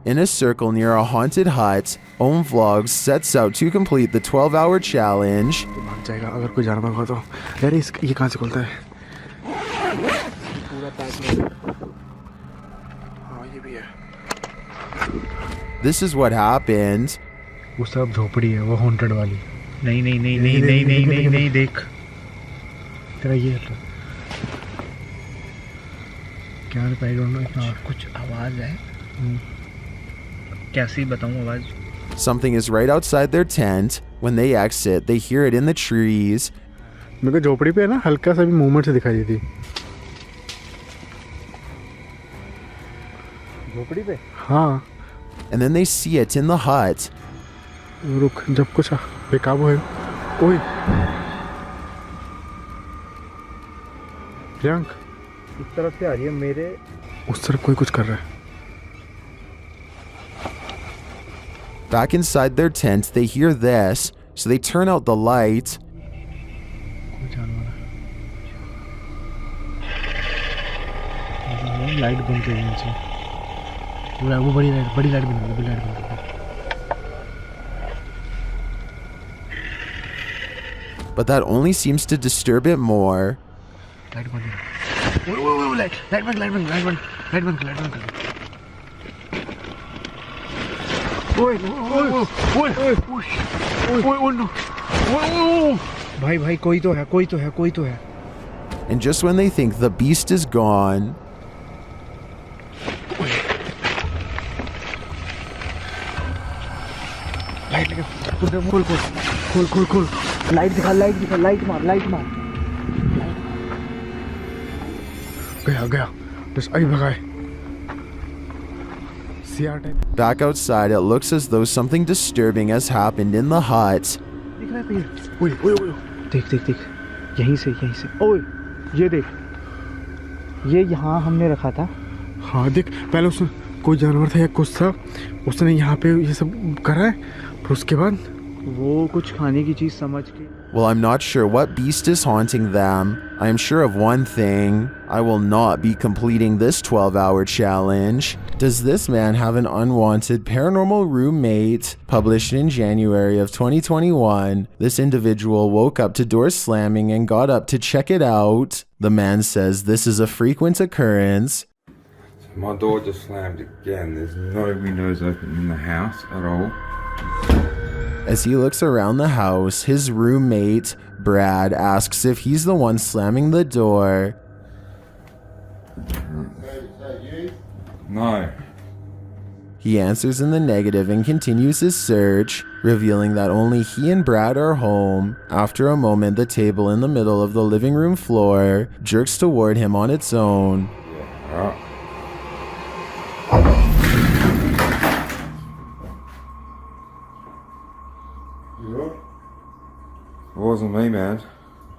In a circle near a haunted hut, Om Vlogs sets out to complete the 12-hour challenge. भाग जाएगा अगर कोई जानवर हो तो। यार ये कहाँ से खुलता है? हाँ ये भी है। This is what happened. वो सब झोपड़ी है, वो हॉन्टेड वाली। नहीं नहीं नहीं नहीं नहीं नहीं नहीं नहीं देख तेरा ये है क्या आई डोंट नो इतना कुछ आवाज है कैसी बताऊं आवाज Something is right outside their tent. When they exit, they hear it in the trees. मेरे को झोपड़ी पे है ना हल्का सा भी मूवमेंट से दिखाई दी थी। झोपड़ी पे? हाँ। And then they see it in the hut. रुक जब कुछ बेकाबू है। ओए प्रियंक इस तरफ से आ रही है मेरे उस तरफ कोई कुछ कर रहा है। Back inside their tent, they hear this, so they turn out the light. कोई जानवर है। लाइट बंद कर नीचे। वो बड़ी लाइट बंद कर। But that only seems to disturb it more. Light बंद कर। लाइट बंद कर। भाई कोई तो है। And just when they think the beast is gone, light खोल लाइट दिखा लाइट मार गया बस आई भगाए। back outside, it looks as though something disturbing has happened in the hut. दिख रहा है पेड़। ओए देख यहीं से ओए ये देख ये यहाँ हमने रखा था। हाँ देख पहले उसने कोई जानवर था या कुछ था उसने यहाँ पे ये सब करा है फिर उसके बाद वो कुछ खाने की चीज समझ के। Well, I'm not sure what beast is haunting them. I am sure of one thing. I will not be completing this 12-hour challenge. Does this man have an unwanted paranormal roommate? Published in January of 2021, this individual woke up to doors slamming and got up to check it out. The man says this is a frequent occurrence. My door just slammed again. There's no windows open in the house at all. As he looks around the house, his roommate, Brad, asks if he's the one slamming the door. No. He answers in the negative and continues his search, revealing that only he and Brad are home. After a moment, the table in the middle of the living room floor jerks toward him on its own. Yeah. It wasn't me, man.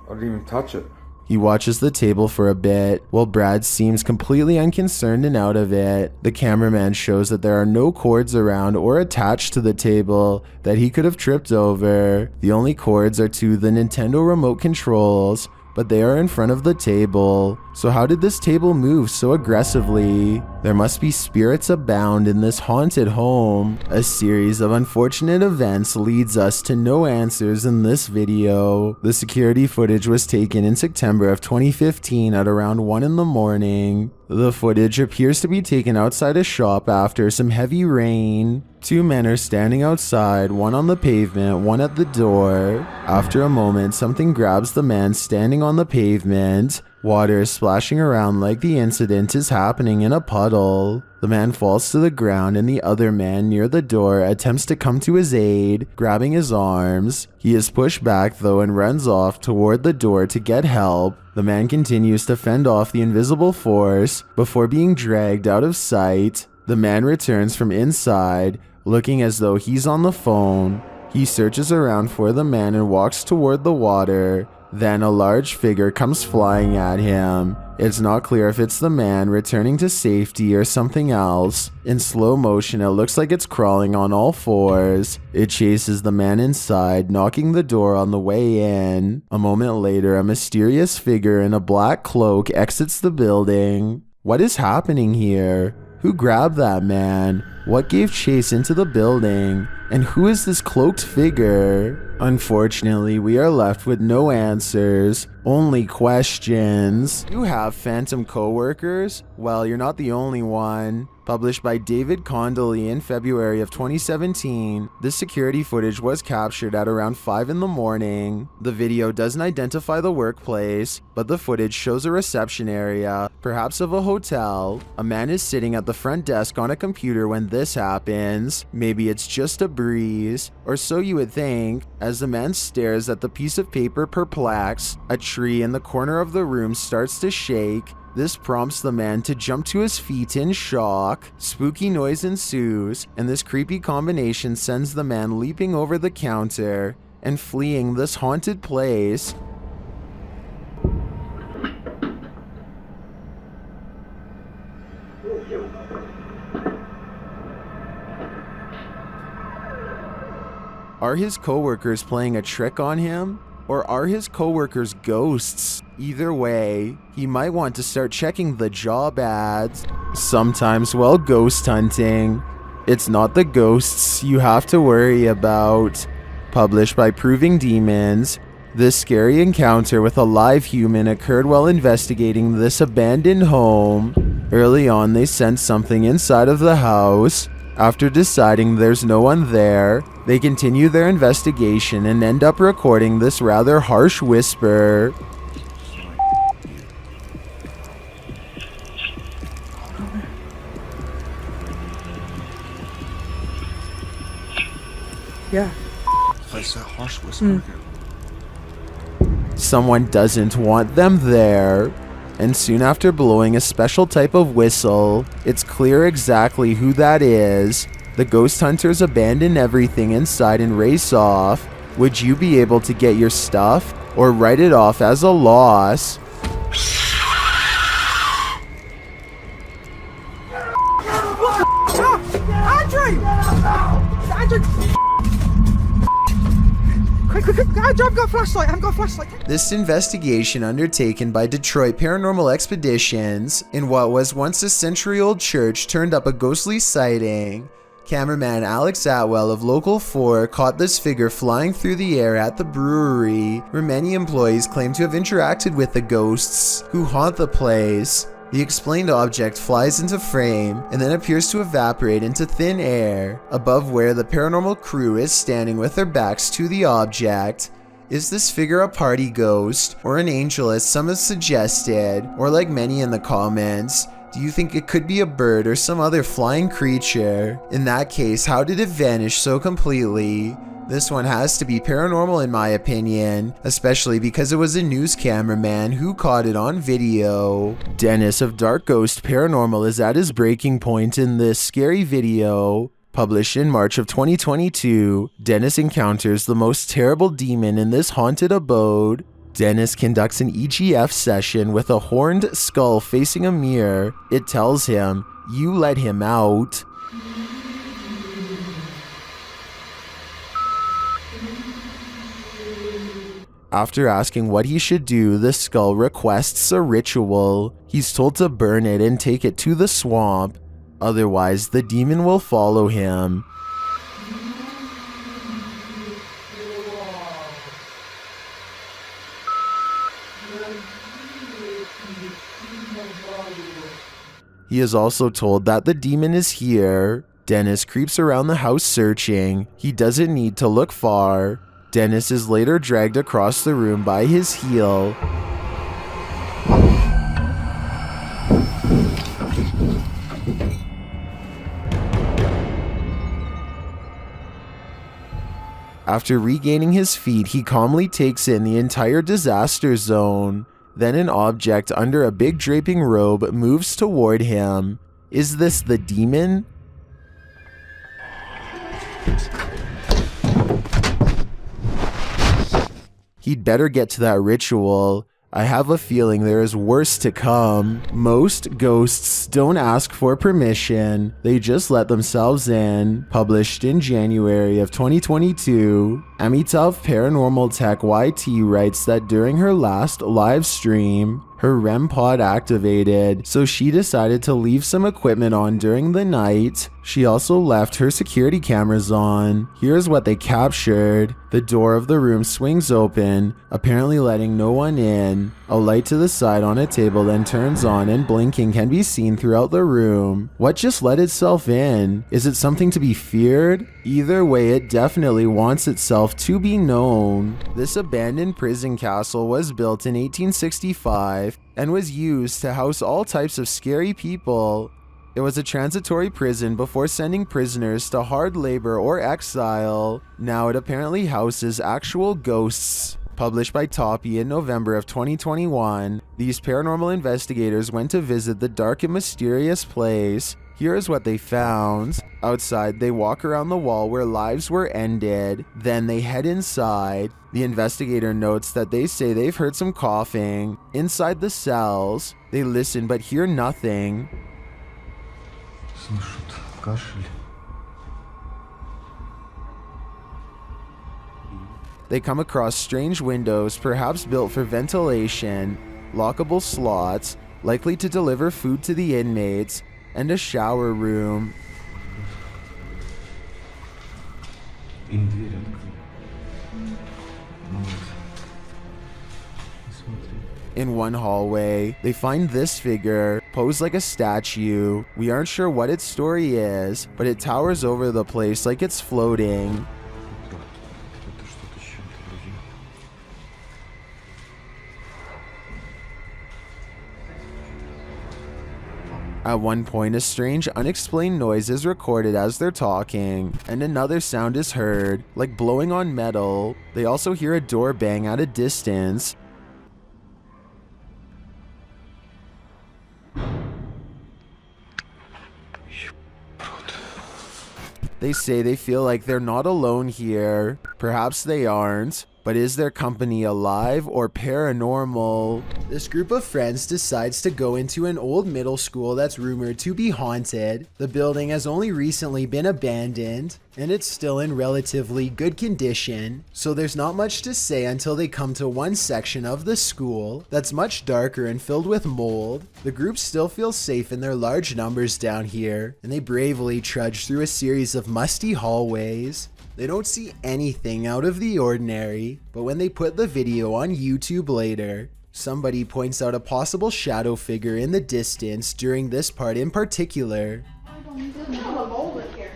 I didn't even touch it. He watches the table for a bit, while Brad seems completely unconcerned and out of it. The cameraman shows that there are no cords around or attached to the table that he could have tripped over. The only cords are to the Nintendo remote controls, but they are in front of the table. So how did this table move so aggressively? There must be spirits abound in this haunted home. A series of unfortunate events leads us to no answers in this video. The security footage was taken in September of 2015 at around 1 in the morning. The footage appears to be taken outside a shop after some heavy rain. Two men are standing outside, one on the pavement, one at the door. After a moment, something grabs the man standing on the pavement. Water is splashing around like the incident is happening in a puddle. The man falls to the ground and the other man near the door attempts to come to his aid, grabbing his arms. He is pushed back though and runs off toward the door to get help. The man continues to fend off the invisible force before being dragged out of sight. The man returns from inside, looking as though he's on the phone. He searches around for the man and walks toward the water. Then a large figure comes flying at him. It's not clear if it's the man returning to safety or something else. In slow motion, it looks like it's crawling on all fours. It chases the man inside, knocking the door on the way in. A moment later, a mysterious figure in a black cloak exits the building. What is happening here? Who grabbed that man? What gave chase into the building? And who is this cloaked figure? Unfortunately, we are left with no answers, only questions. You have phantom coworkers? Well, you're not the only one. Published by David Condley in February of 2017, this security footage was captured at around 5 in the morning. The video doesn't identify the workplace, but the footage shows a reception area, perhaps of a hotel. A man is sitting at the front desk on a computer when this happens. Maybe it's just a breeze, or so you would think. As the man stares at the piece of paper perplexed, a tree in the corner of the room starts to shake. This prompts the man to jump to his feet in shock. Spooky noise ensues, and this creepy combination sends the man leaping over the counter and fleeing this haunted place. Are his coworkers playing a trick on him? Or are his coworkers ghosts? Either way, he might want to start checking the job ads. Sometimes while ghost hunting, it's not the ghosts you have to worry about. Published by Proving Demons, this scary encounter with a live human occurred while investigating this abandoned home. Early on, they sensed something inside of the house. After deciding there's no one there, they continue their investigation and end up recording this rather harsh whisper. Yeah. That's a harsh whisper. Someone doesn't want them there. And soon after blowing a special type of whistle, it's clear exactly who that is. The ghost hunters abandon everything inside and race off. Would you be able to get your stuff or write it off as a loss? I've got a flashlight. This investigation undertaken by Detroit Paranormal Expeditions in what was once a century-old church turned up a ghostly sighting. Cameraman Alex Atwell of Local 4 caught this figure flying through the air at the brewery, where many employees claim to have interacted with the ghosts who haunt the place. The explained object flies into frame and then appears to evaporate into thin air above where the paranormal crew is standing with their backs to the object. Is this figure a party ghost or an angel as some have suggested, or like many in the comments, do you think it could be a bird or some other flying creature? In that case, how did it vanish so completely? This one has to be paranormal in my opinion, especially because it was a news cameraman who caught it on video. Dennis of Dark Ghost Paranormal is at his breaking point in this scary video. Published in March of 2022, Dennis encounters the most terrible demon in this haunted abode. Dennis conducts an EGF session with a horned skull facing a mirror. It tells him, "You let him out." After asking what he should do, the skull requests a ritual. He's told to burn it and take it to the swamp. Otherwise, the demon will follow him. He is also told that the demon is here. Dennis creeps around the house searching. He doesn't need to look far. Dennis is later dragged across the room by his heel. After regaining his feet, he calmly takes in the entire disaster zone. Then an object under a big draping robe moves toward him. Is this the demon? He'd better get to that ritual. I have a feeling there is worse to come. Most ghosts don't ask for permission, they just let themselves in. Published in January of 2022, Amitav Paranormal Tech YT writes that during her last live stream, Her REM pod activated, so she decided to leave some equipment on during the night. She also left her security cameras on. Here's what they captured. The door of the room swings open, apparently letting no one in. A light to the side on a table then turns on and blinking can be seen throughout the room. What just let itself in? Is it something to be feared? Either way, it definitely wants itself to be known. This abandoned prison castle was built in 1865 and was used to house all types of scary people. It was a transitory prison before sending prisoners to hard labor or exile. Now it apparently houses actual ghosts. Published by Toppy in November of 2021, these paranormal investigators went to visit the dark and mysterious place. Here is what they found. Outside, they walk around the wall where lives were ended. Then they head inside. The investigator notes that they say they've heard some coughing. Inside the cells, they listen but hear nothing. Слышат кашель. They come across strange windows, perhaps built for ventilation, lockable slots, likely to deliver food to the inmates, and a shower room. Им дверь открыли. Ну вот. Смотри. In one hallway, they find this figure, posed like a statue. We aren't sure what its story is, but it towers over the place like it's floating. Это что-то с чем-то вроде. At one point, a strange, unexplained noise is recorded as they're talking, and another sound is heard, like blowing on metal. They also hear a door bang at a distance. They say they feel like they're not alone here. Perhaps they aren't. But is their company alive or paranormal? This group of friends decides to go into an old middle school that's rumored to be haunted. The building has only recently been abandoned, and it's still in relatively good condition, so there's not much to say until they come to one section of the school that's much darker and filled with mold. The group still feels safe in their large numbers down here, and they bravely trudge through a series of musty hallways. They don't see anything out of the ordinary, but when they put the video on YouTube later, somebody points out a possible shadow figure in the distance during this part in particular. There's kind of a mold in here.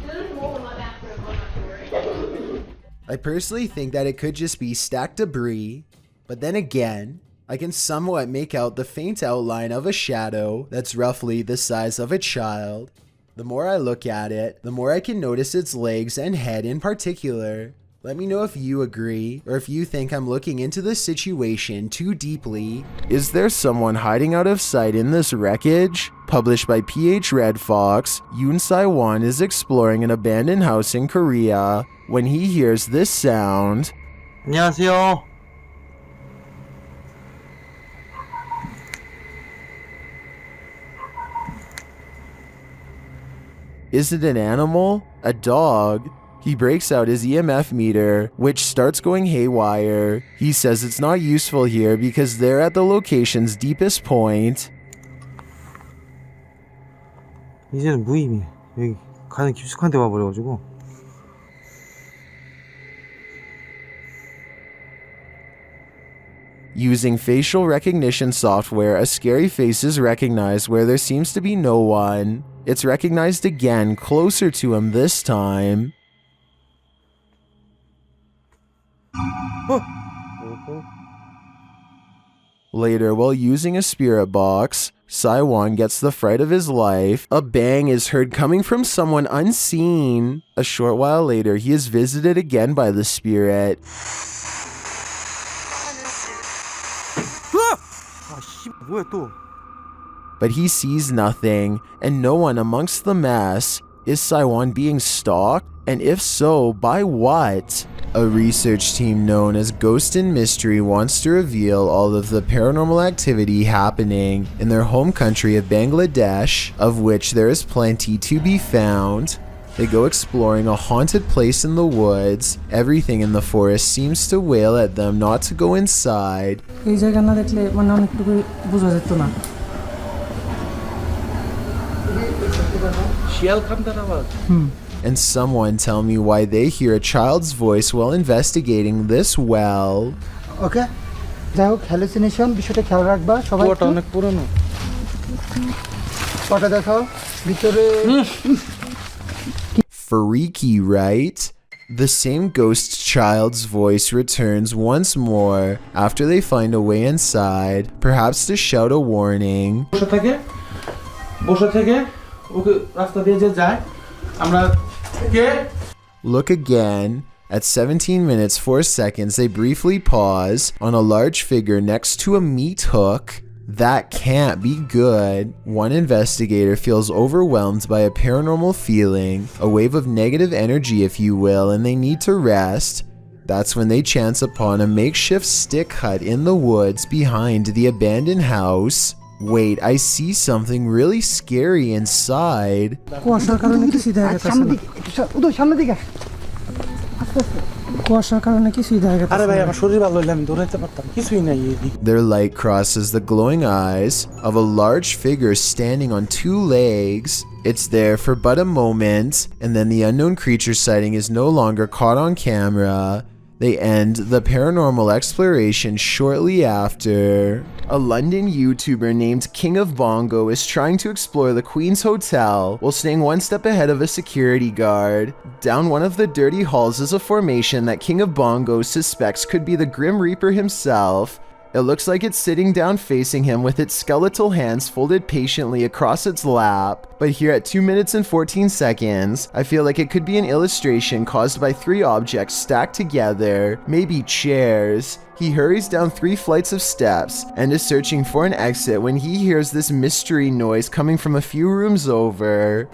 There's a mold in my bathroom, I'm not sure. I personally think that it could just be stacked debris, but then again, I can somewhat make out the faint outline of a shadow that's roughly the size of a child. The more I look at it, the more I can notice its legs and head in particular. Let me know if you agree, or if you think I'm looking into the situation too deeply. Is there someone hiding out of sight in this wreckage? Published by PH Red Fox, Yoon Sai-won is exploring an abandoned house in Korea when he hears this sound. 안녕하세요. Is it an animal? A dog? He breaks out his EMF meter, which starts going haywire. He says it's not useful here because they're at the location's deepest point. 이제는 무의미해. 여기 가장 깊숙한 데 와버려가지고. Using facial recognition software, a scary face is recognized where there seems to be no one. It's recognized again, closer to him this time. Later, while using a spirit box, Sai-won gets the fright of his life. A bang is heard coming from someone unseen. A short while later, he is visited again by the spirit. 아, 씨, 뭐야 또? But he sees nothing, and no one amongst the mess. Is Sai-won being stalked? And if so, by what? A research team known as Ghost and Mystery wants to reveal all of the paranormal activity happening in their home country of Bangladesh, of which there is plenty to be found. They go exploring a haunted place in the woods. Everything in the forest seems to wail at them not to go inside. এই জায়গা না দেখলে মানে অনেকটুকু বোঝা যেত না শিয়াল খামটার আওয়াজ And someone tell me why they hear a child's voice while investigating this well. ওকে যাই হোক হ্যালুসিনেশন বিষয়টা খেয়াল রাখবা সবাই ওটা অনেক পুরনো ওটা দেখাও ভিতরে Freaky, right? The same ghost child's voice returns once more after they find a way inside, perhaps to shout a warning. বসে থেকে ওকে রাস্তা দিয়ে যে যায় আমরা কে Look again. At 17 minutes 4 seconds, they briefly pause on a large figure next to a meat hook. That can't be good. One investigator feels overwhelmed by a paranormal feeling, a wave of negative energy if you will, and they need to rest. That's when they chance upon a makeshift stick hut in the woods behind the abandoned house. Wait, I see something really scary inside. কুয়াশার কারণে কি সিধা গেছে সামনে দিকে উদয় সামনে দিকে কুয়াশার কারণে কি সিধা গেছে আরে ভাই আমার শরীর ভালো হইলে আমি দৌড়াইতে পারতাম কিছুই নাই এই Their light crosses the glowing eyes of a large figure standing on 2 legs. It's there for but a moment, and then the unknown creature sighting is no longer caught on camera. They end the paranormal exploration shortly after. A London YouTuber named King of Bongo is trying to explore the Queen's Hotel while staying one step ahead of a security guard. Down one of the dirty halls is a formation that King of Bongo suspects could be the Grim Reaper himself. It looks like it's sitting down facing him with its skeletal hands folded patiently across its lap. But here at 2 minutes and 14 seconds, I feel like it could be an illustration caused by 3 objects stacked together, maybe chairs. He hurries down 3 flights of steps and is searching for an exit when he hears this mystery noise coming from a few rooms over.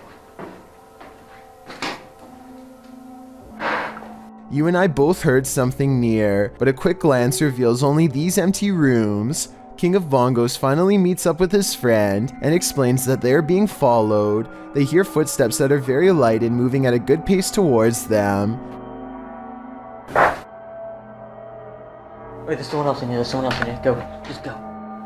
You and I both heard something near, but a quick glance reveals only these empty rooms. King of Bongos finally meets up with his friend and explains that they are being followed. They hear footsteps that are very light and moving at a good pace towards them. Wait, there's someone else in here. There's someone else in here. Go. Just go.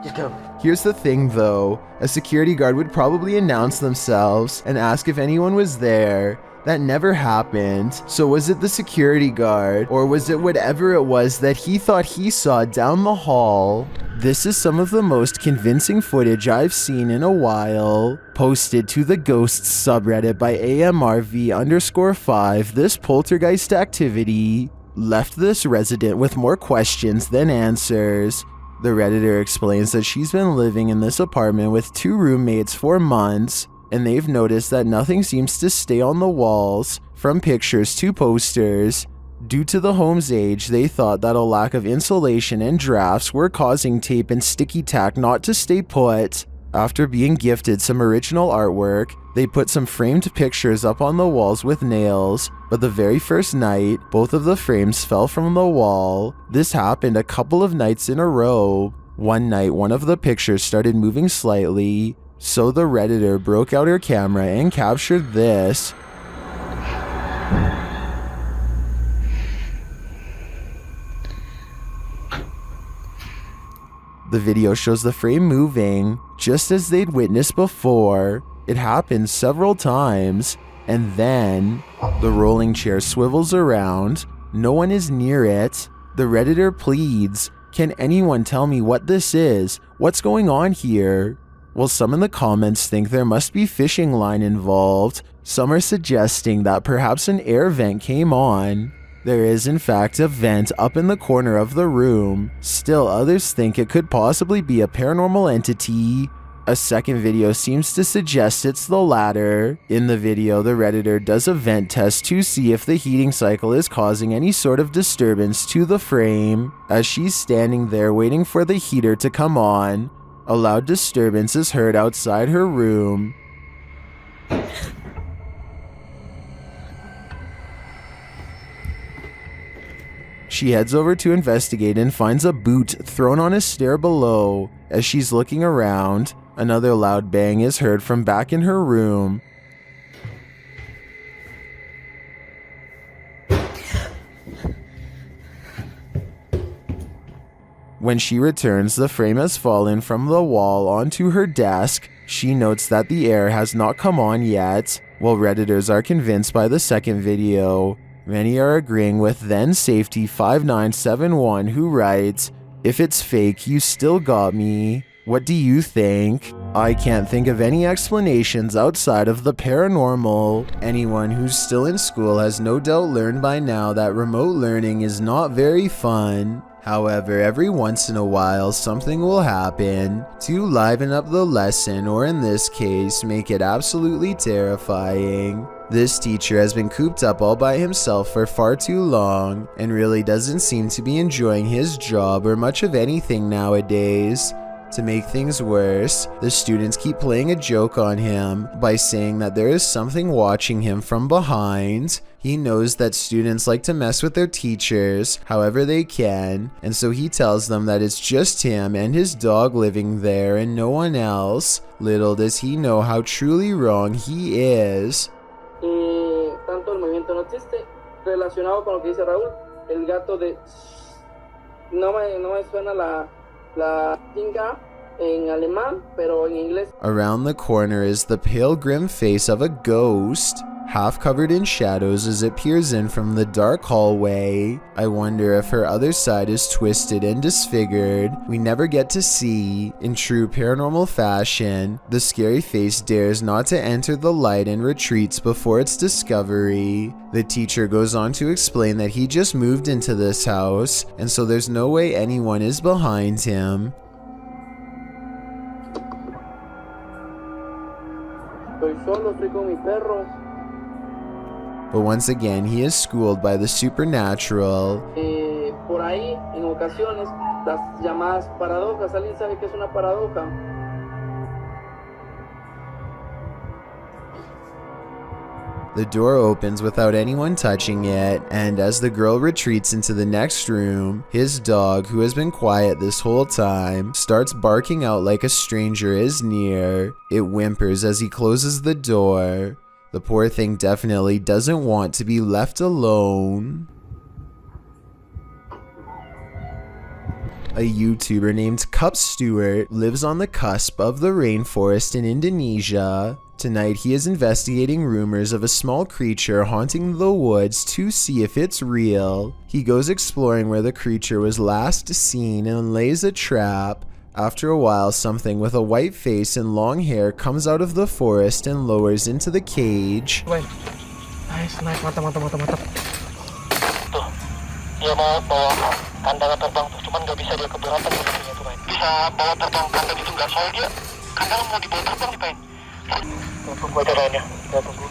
Just go. Here's the thing though, a security guard would probably announce themselves and ask if anyone was there. That never happened. So was it the security guard, or was it whatever it was that he thought he saw down the hall? This is some of the most convincing footage I've seen in a while. Posted to the Ghosts subreddit by AMRV_5, this poltergeist activity left this resident with more questions than answers. The Redditor explains that she's been living in this apartment with 2 roommates for months, and they've noticed that nothing seems to stay on the walls, from pictures to posters. Due to the home's age, they thought that a lack of insulation and drafts were causing tape and sticky tack not to stay put. After being gifted some original artwork, they put some framed pictures up on the walls with nails, but the very first night, both of the frames fell from the wall. This happened a couple of nights in a row. One night, one of the pictures started moving slightly, so the Redditor broke out her camera and captured this. The video shows the frame moving, just as they'd witnessed before. It happens several times, and then the rolling chair swivels around. No one is near it. The Redditor pleads, "Can anyone tell me what this is? What's going on here?" Well, some in the comments think there must be fishing line involved. Some are suggesting that perhaps an air vent came on. There is in fact a vent up in the corner of the room. Still, others think it could possibly be a paranormal entity. A second video seems to suggest it's the latter. In the video, the Redditor does a vent test to see if the heating cycle is causing any sort of disturbance to the frame. As she's standing there waiting for the heater to come on, a loud disturbance is heard outside her room. She heads over to investigate and finds a boot thrown on a stair below. As she's looking around, another loud bang is heard from back in her room. When she returns, the frame has fallen from the wall onto her desk. She notes that the air has not come on yet, while Redditors are convinced by the second video. Many are agreeing with then Safety 5971, who writes, "If it's fake, you still got me. What do you think? I can't think of any explanations outside of the paranormal. Anyone who's still in school has no doubt learned by now that remote learning is not very fun. However, every once in a while something will happen to liven up the lesson, or in this case, make it absolutely terrifying. This teacher has been cooped up all by himself for far too long and really doesn't seem to be enjoying his job or much of anything nowadays. To make things worse, the students keep playing a joke on him by saying that there is something watching him from behind. He knows that students like to mess with their teachers however they can, and so he tells them that it's just him and his dog living there and no one else. Little does he know how truly wrong he is." Tanto el movimiento no existe, relacionado con lo que dice Raúl, el gato de... No me suena la tinga en alemán, pero en inglés. Around the corner is the pale grim face of a ghost, half covered in shadows as it peers in from the dark hallway. I wonder if her other side is twisted and disfigured. We never get to see. In true paranormal fashion, the scary face dares not to enter the light and retreats before its discovery. The teacher goes on to explain that he just moved into this house, and so there's no way anyone is behind him. Estoy con mi perro. But once again, he is schooled by the supernatural. Por ahí, en ocasiones, las llamadas paradojas. ¿Alguien sabe qué es una paradoja? The door opens without anyone touching it, and as the girl retreats into the next room, his dog, who has been quiet this whole time, starts barking out like a stranger is near. It whimpers as he closes the door. The poor thing definitely doesn't want to be left alone. A YouTuber named Cup Stewart lives on the cusp of the rainforest in Indonesia. Tonight he is investigating rumors of a small creature haunting the woods to see if it's real. He goes exploring where the creature was last seen and lays a trap. After a while, something with a white face and long hair comes out of the forest and lowers into the cage. Nice, mantap. Tuh, dia mau bawa kandang terbang tuh, cuman nggak bisa dia keberatan sepertinya tuh, bisa bawa terbang kandang itu nggak, soalnya dia kandang mau dibawa terbang nih, Pak. Tunggu aja lainnya, kita tunggu.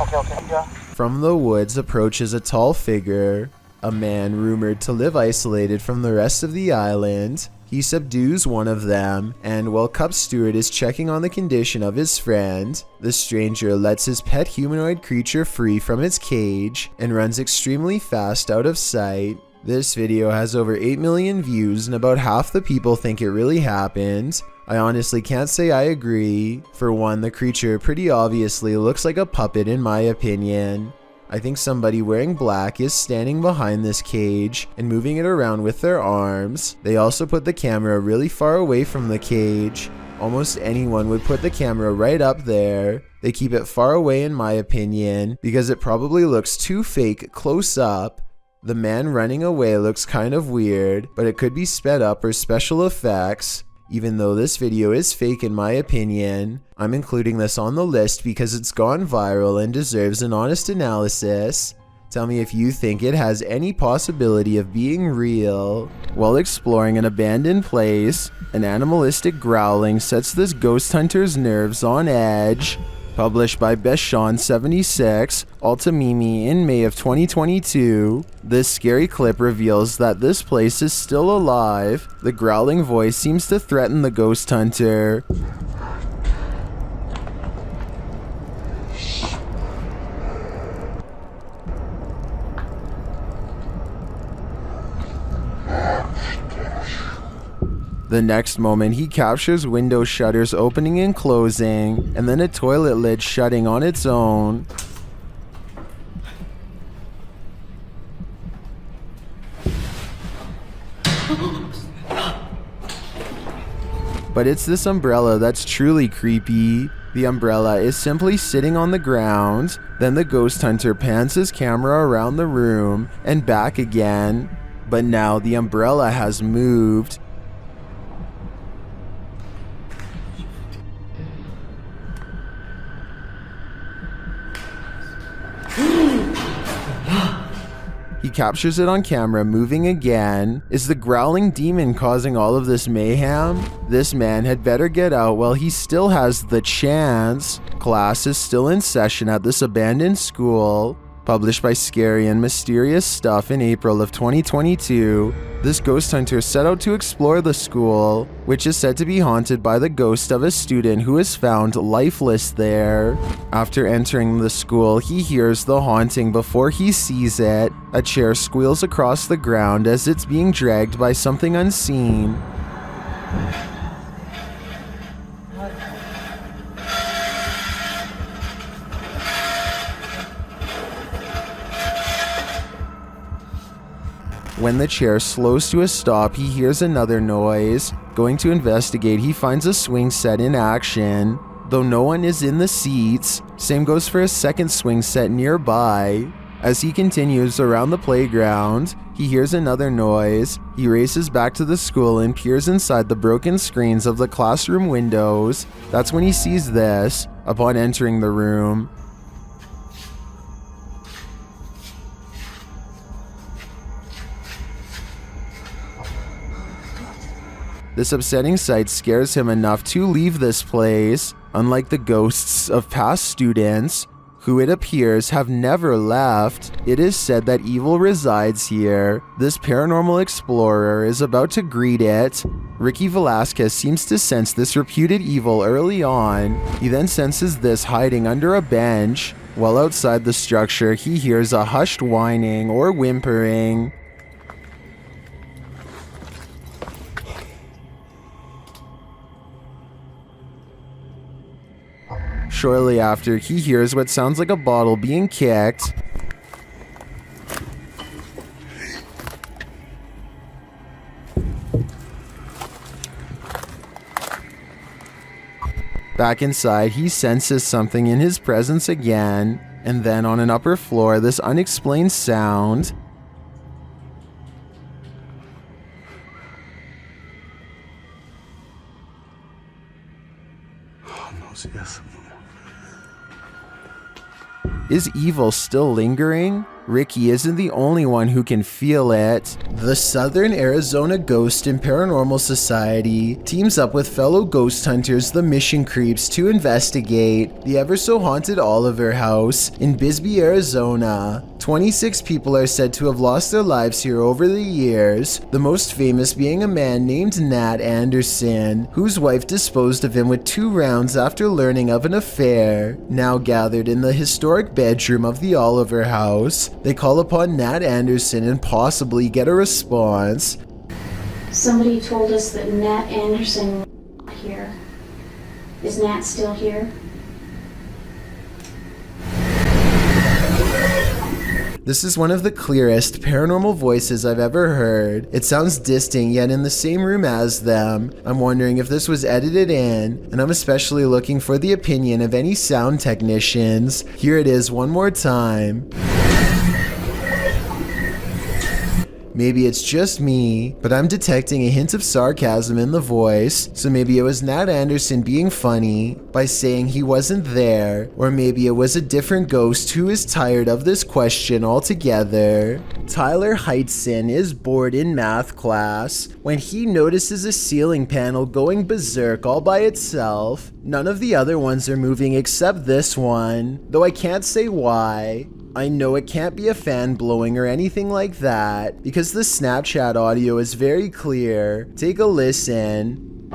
Oke, ya. From the woods approaches a tall figure, a man rumored to live isolated from the rest of the island. He subdues one of them, and while Cup Stewart is checking on the condition of his friend, the stranger lets his pet humanoid creature free from its cage and runs extremely fast out of sight. This video has over 8 million views, and about half the people think it really happened. I honestly can't say I agree. For one, the creature pretty obviously looks like a puppet in my opinion. I think somebody wearing black is standing behind this cage and moving it around with their arms. They also put the camera really far away from the cage. Almost anyone would put the camera right up there. They keep it far away in my opinion because it probably looks too fake close up. The man running away looks kind of weird, but it could be sped up or special effects. Even though this video is fake in my opinion, I'm including this on the list because it's gone viral and deserves an honest analysis. Tell me if you think it has any possibility of being real. While exploring an abandoned place, an animalistic growling sets this ghost hunter's nerves on edge. Published by Beshon76, Altamimi in May of 2022, this scary clip reveals that this place is still alive. The growling voice seems to threaten the ghost hunter. The next moment, he captures window shutters opening and closing, and then a toilet lid shutting on its own. But it's this umbrella that's truly creepy. The umbrella is simply sitting on the ground. Then the ghost hunter pans his camera around the room and back again. But now the umbrella has moved. He captures it on camera moving again. Is the growling demon causing all of this mayhem? This man had better get out while he still has the chance. Class is still in session at this abandoned school. Published by Scary and Mysterious Stuff in April of 2022, this ghost hunter set out to explore the school, which is said to be haunted by the ghost of a student who is found lifeless there. After entering the school, he hears the haunting before he sees it. A chair squeals across the ground as it's being dragged by something unseen. When the chair slows to a stop, he hears another noise. Going to investigate, he finds a swing set in action, though no one is in the seats. Same goes for a second swing set nearby. As he continues around the playground, he hears another noise. He races back to the school and peers inside the broken screens of the classroom windows. That's when he sees this. Upon entering the room, this upsetting sight scares him enough to leave this place. Unlike the ghosts of past students, who it appears have never left, it is said that evil resides here. This paranormal explorer is about to greet it. Ricky Velasquez seems to sense this reputed evil early on. He then senses this hiding under a bench. While outside the structure, he hears a hushed whining or whimpering. Shortly after, he hears what sounds like a bottle being kicked. Back inside, he senses something in his presence again, and then on an upper floor, this unexplained sound. Is evil still lingering? Ricky isn't the only one who can feel it. The Southern Arizona Ghost and Paranormal Society teams up with fellow ghost hunters, the Mission Creeps, to investigate the ever-so-haunted Oliver House in Bisbee, Arizona. 26 people are said to have lost their lives here over the years, the most famous being a man named Nat Anderson, whose wife disposed of him with 2 rounds after learning of an affair. Now gathered in the historic bedroom of the Oliver House, they call upon Nat Anderson and possibly get a response. Somebody told us that Nat Anderson was here. Is Nat still here? This is one of the clearest paranormal voices I've ever heard. It sounds distant, yet in the same room as them. I'm wondering if this was edited in, and I'm especially looking for the opinion of any sound technicians. Here it is one more time. Maybe it's just me, but I'm detecting a hint of sarcasm in the voice, so maybe it was Nat Anderson being funny by saying he wasn't there, or maybe it was a different ghost who is tired of this question altogether. Tyler Heitzson is bored in math class when he notices a ceiling panel going berserk all by itself. None of the other ones are moving except this one, though I can't say why. I know it can't be a fan blowing or anything like that, because the Snapchat audio is very clear. Take a listen.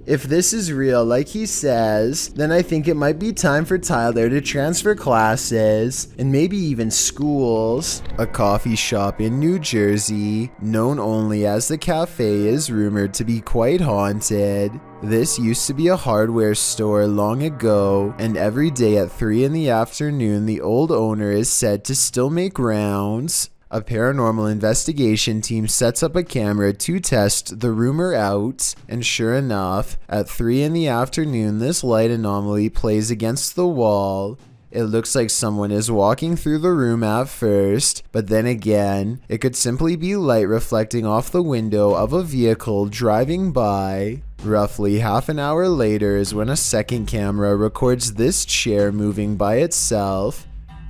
If this is real, like he says, then I think it might be time for Tyler to transfer classes and maybe even schools. A coffee shop in New Jersey, known only as the Cafe, is rumored to be quite haunted. This used to be a hardware store long ago, and every day at 3 in the afternoon, the old owner is said to still make rounds. A paranormal investigation team sets up a camera to test the rumor out, and sure enough, at 3 in the afternoon, this light anomaly plays against the wall. It looks like someone is walking through the room at first, but then again, it could simply be light reflecting off the window of a vehicle driving by. Roughly half an hour later is when a second camera records this chair moving by itself.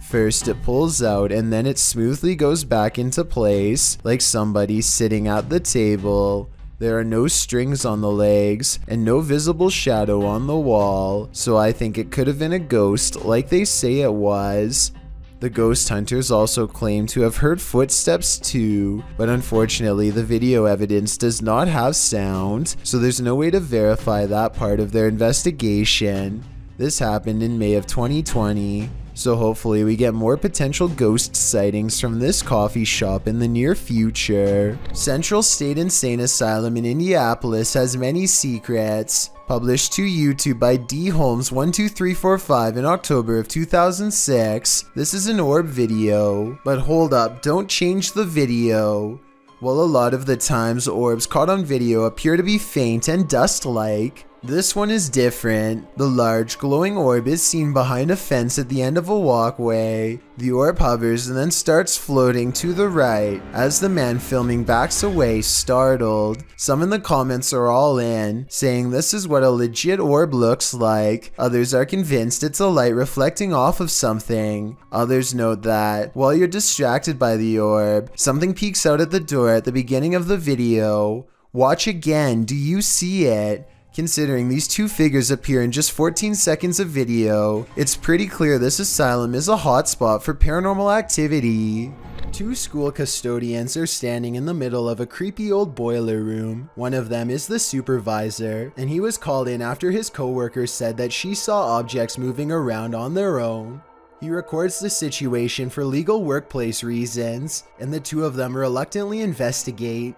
First it pulls out and then it smoothly goes back into place like somebody sitting at the table. There are no strings on the legs and no visible shadow on the wall, so I think it could have been a ghost like they say it was. The ghost hunters also claim to have heard footsteps too, but unfortunately the video evidence does not have sound, so there's no way to verify that part of their investigation. This happened in May of 2020. So hopefully we get more potential ghost sightings from this coffee shop in the near future. Central State Insane Asylum in Indianapolis has many secrets. Published to YouTube by D. Holmes 12345 in October of 2006. This is an orb video. But hold up, don't change the video. Well, a lot of the times orbs caught on video appear to be faint and dust-like. This one is different. The large glowing orb is seen behind a fence at the end of a walkway. The orb hovers and then starts floating to the right as the man filming backs away, startled. Some in the comments are all in, saying this is what a legit orb looks like. Others are convinced it's a light reflecting off of something. Others note that, while you're distracted by the orb, something peeks out at the door at the beginning of the video. Watch again, do you see it? Considering these two figures appear in just 14 seconds of video, it's pretty clear this asylum is a hotspot for paranormal activity. Two school custodians are standing in the middle of a creepy old boiler room. One of them is the supervisor, and he was called in after his coworker said that she saw objects moving around on their own. He records the situation for legal workplace reasons, and the two of them reluctantly investigate.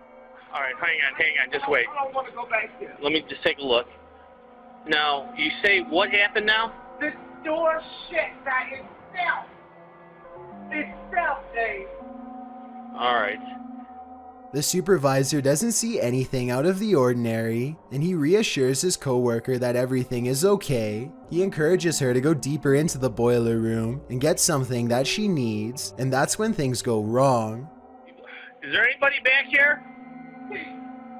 All right, hang on, just wait. I don't want to go back there. Let me just take a look. Now, you say what happened now? The door shut by itself. Itself, Dave. All right. The supervisor doesn't see anything out of the ordinary, and he reassures his coworker that everything is okay. He encourages her to go deeper into the boiler room and get something that she needs, and that's when things go wrong. Is there anybody back here?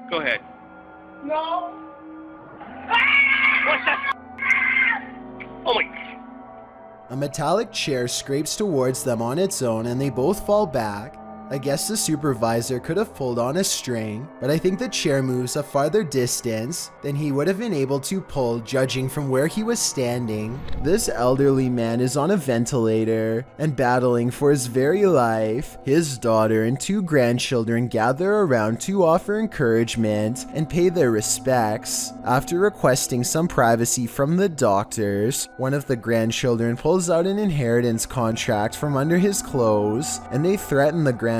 Go ahead. No. What's that? Oh my. A metallic chair scrapes towards them on its own and they both fall back. I guess the supervisor could have pulled on a string, but I think the chair moves a farther distance than he would have been able to pull judging from where he was standing. This elderly man is on a ventilator and battling for his very life. His daughter and two grandchildren gather around to offer encouragement and pay their respects. After requesting some privacy from the doctors, one of the grandchildren pulls out an inheritance contract from under his clothes and they threaten the grandfather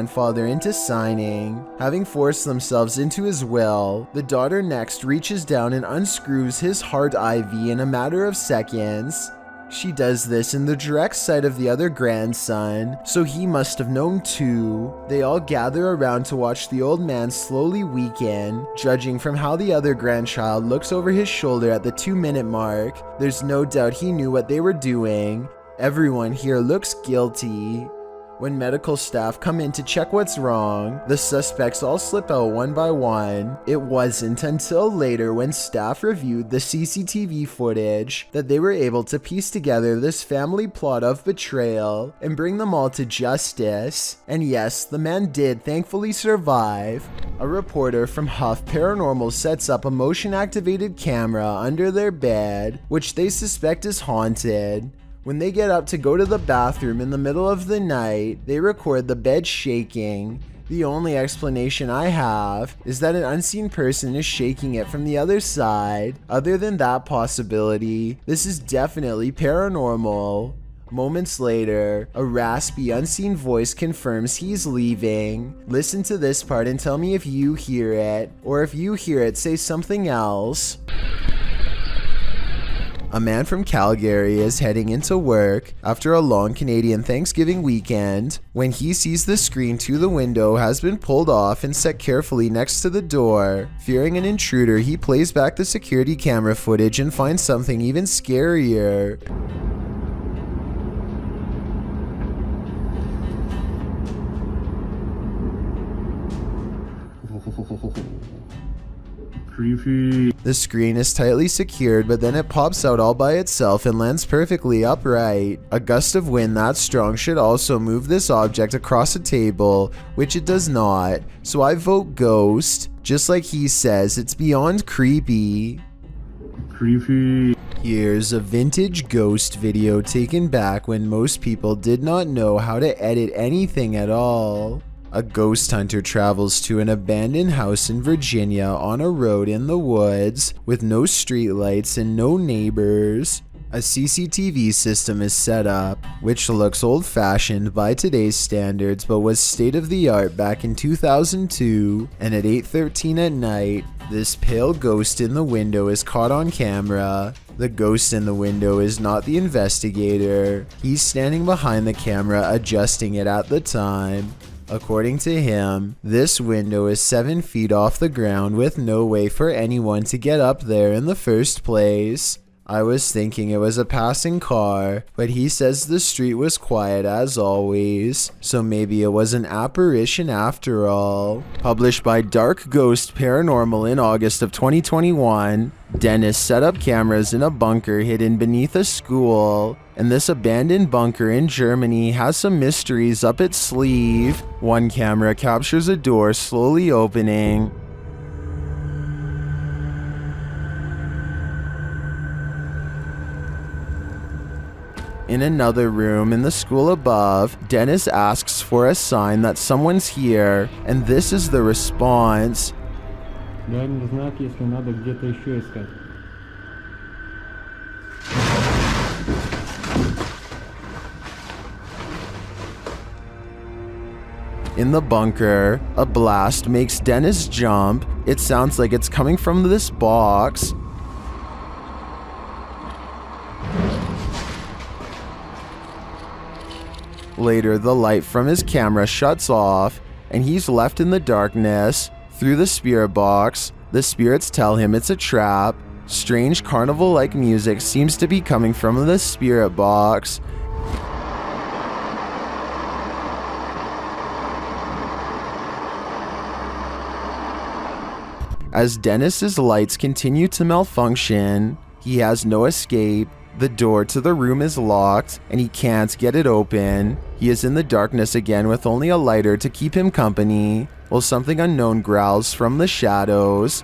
into signing. Having forced themselves into his will, the daughter next reaches down and unscrews his heart IV in a matter of seconds. She does this in the direct sight of the other grandson, so he must have known too. They all gather around to watch the old man slowly weaken. Judging from how the other grandchild looks over his shoulder at the 2-minute mark, there's no doubt he knew what they were doing. Everyone here looks guilty. When medical staff come in to check what's wrong, the suspects all slip out one by one. It wasn't until later when staff reviewed the CCTV footage that they were able to piece together this family plot of betrayal and bring them all to justice. And yes, the man did thankfully survive. A reporter from Huff Paranormal sets up a motion-activated camera under their bed, which they suspect is haunted. When they get up to go to the bathroom in the middle of the night, they record the bed shaking. The only explanation I have is that an unseen person is shaking it from the other side. Other than that possibility, this is definitely paranormal. Moments later, a raspy, unseen voice confirms he's leaving. Listen to this part and tell me if you hear it, or if you hear it, say something else. A man from Calgary is heading into work after a long Canadian Thanksgiving weekend when he sees the screen to the window has been pulled off and set carefully next to the door. Fearing an intruder, he plays back the security camera footage and finds something even scarier. Creepy. The screen is tightly secured, but then it pops out all by itself and lands perfectly upright. A gust of wind that strong should also move this object across a table, which it does not, so I vote ghost. Just like he says, it's beyond creepy. Creepy. Here's a vintage ghost video taken back when most people did not know how to edit anything at all. A ghost hunter travels to an abandoned house in Virginia on a road in the woods with no streetlights and no neighbors. A CCTV system is set up, which looks old-fashioned by today's standards but was state-of-the-art back in 2002, and at 8:13 at night, this pale ghost in the window is caught on camera. The ghost in the window is not the investigator. He's standing behind the camera adjusting it at the time. According to him, this window is 7 feet off the ground with no way for anyone to get up there in the first place. I was thinking it was a passing car, but he says the street was quiet as always, so maybe it was an apparition after all. Published by Dark Ghost Paranormal in August of 2021, Dennis set up cameras in a bunker hidden beneath a school, and this abandoned bunker in Germany has some mysteries up its sleeve. One camera captures a door slowly opening. In another room in the school above, Dennis asks for a sign that someone's here, and this is the response. Дай мне знак, если надо где-то еще искать. In the bunker, a blast makes Dennis jump. It sounds like it's coming from this box. Later, the light from his camera shuts off, and he's left in the darkness. Through the spirit box, the spirits tell him it's a trap. Strange carnival-like music seems to be coming from the spirit box. As Dennis's lights continue to malfunction, he has no escape. The door to the room is locked, and he can't get it open. He is in the darkness again with only a lighter to keep him company, while something unknown growls from the shadows.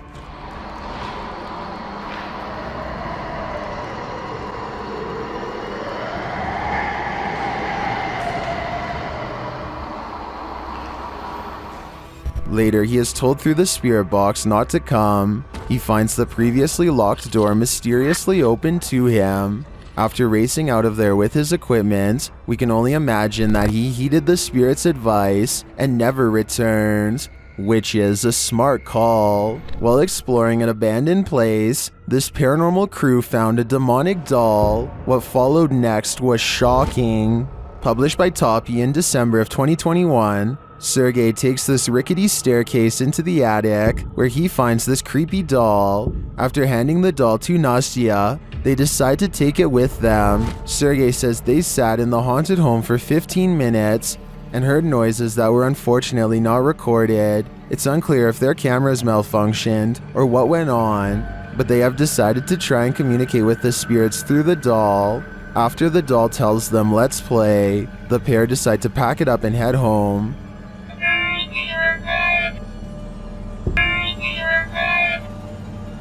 Later, he is told through the spirit box not to come. He finds the previously locked door mysteriously open to him. After racing out of there with his equipment, we can only imagine that he heeded the spirit's advice and never returned, which is a smart call. While exploring an abandoned place, this paranormal crew found a demonic doll. What followed next was shocking. Published by Toppy in December of 2021, Sergey takes this rickety staircase into the attic, where he finds this creepy doll. After handing the doll to Nastya, they decide to take it with them. Sergey says they sat in the haunted home for 15 minutes and heard noises that were unfortunately not recorded. It's unclear if their cameras malfunctioned or what went on, but they have decided to try and communicate with the spirits through the doll. After the doll tells them let's play, the pair decide to pack it up and head home.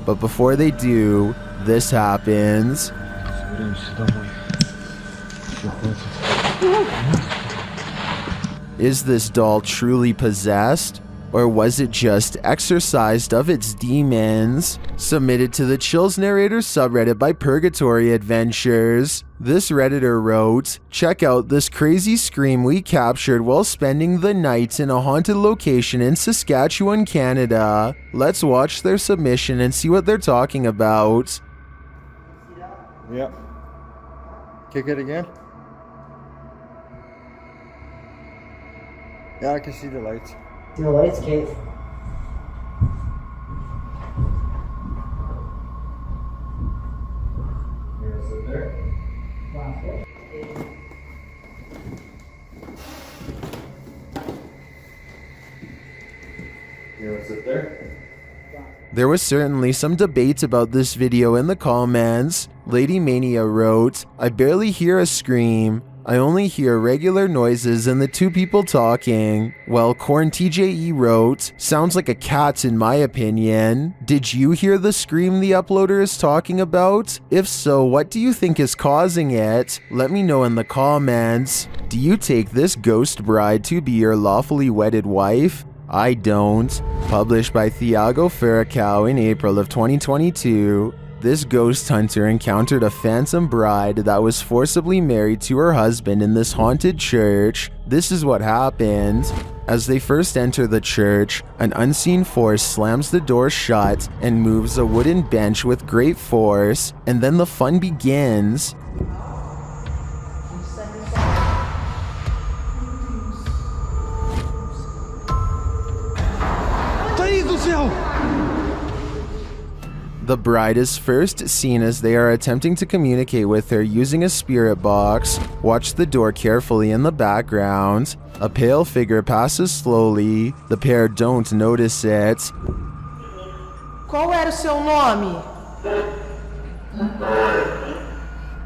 But before they do, this happens. Is this doll truly possessed? Or was it just exorcised of its demons? Submitted to the Chills Narrator subreddit by Purgatory Adventures. This Redditor wrote, "Check out this crazy scream we captured while spending the night in a haunted location in Saskatchewan, Canada. Let's watch their submission and see what they're talking about." Yeah. Kick it again. Yeah, I can see the lights. See the lights, Kate? There was certainly some debate about this video in the comments. Lady Mania wrote, "I barely hear a scream. I only hear regular noises and the two people talking." Well, Corn TJE wrote, "Sounds like a cat in my opinion. Did you hear the scream the uploader is talking about? If so, what do you think is causing it? Let me know in the comments. Do you take this ghost bride to be your lawfully wedded wife? I don't." Published by Thiago Ferracao in April of 2022. This ghost hunter encountered a phantom bride that was forcibly married to her husband in this haunted church. This is what happened. As they first enter the church, an unseen force slams the door shut and moves a wooden bench with great force, and then the fun begins. The bride is first seen as they are attempting to communicate with her using a spirit box. Watch the door carefully in the background. A pale figure passes slowly. The pair don't notice it. Qual era o seu nome?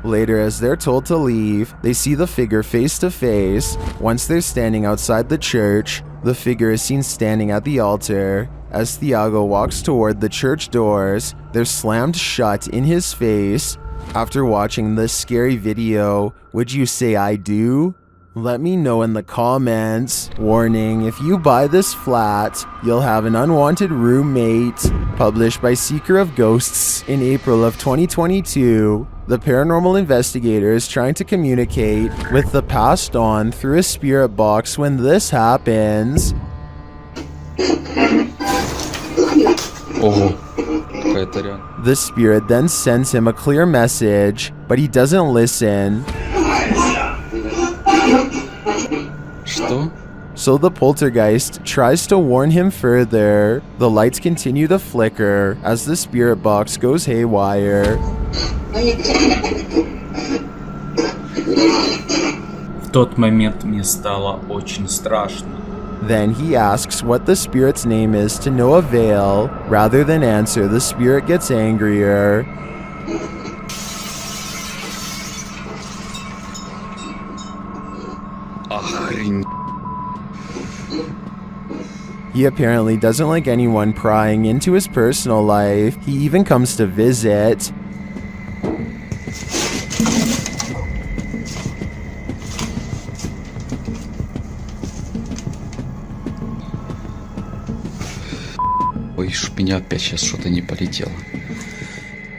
Later, as they're told to leave, they see the figure face to face. Once they're standing outside the church, the figure is seen standing at the altar. As Thiago walks toward the church doors, they're slammed shut in his face. After watching this scary video, would you say I do? Let me know in the comments. Warning, if you buy this flat, you'll have an unwanted roommate. Published by Seeker of Ghosts in April of 2022. The paranormal investigator is trying to communicate with the passed on through a spirit box when this happens. The spirit then sends him a clear message, but he doesn't listen. So the poltergeist tries to warn him further. The lights continue to flicker as the spirit box goes haywire. В тот момент мне стало очень страшно. Then he asks what the spirit's name is to no avail. Rather than answer, the spirit gets angrier. He apparently doesn't like anyone prying into his personal life. He even comes to visit. Ой, чтоб меня опять сейчас что-то не полетело.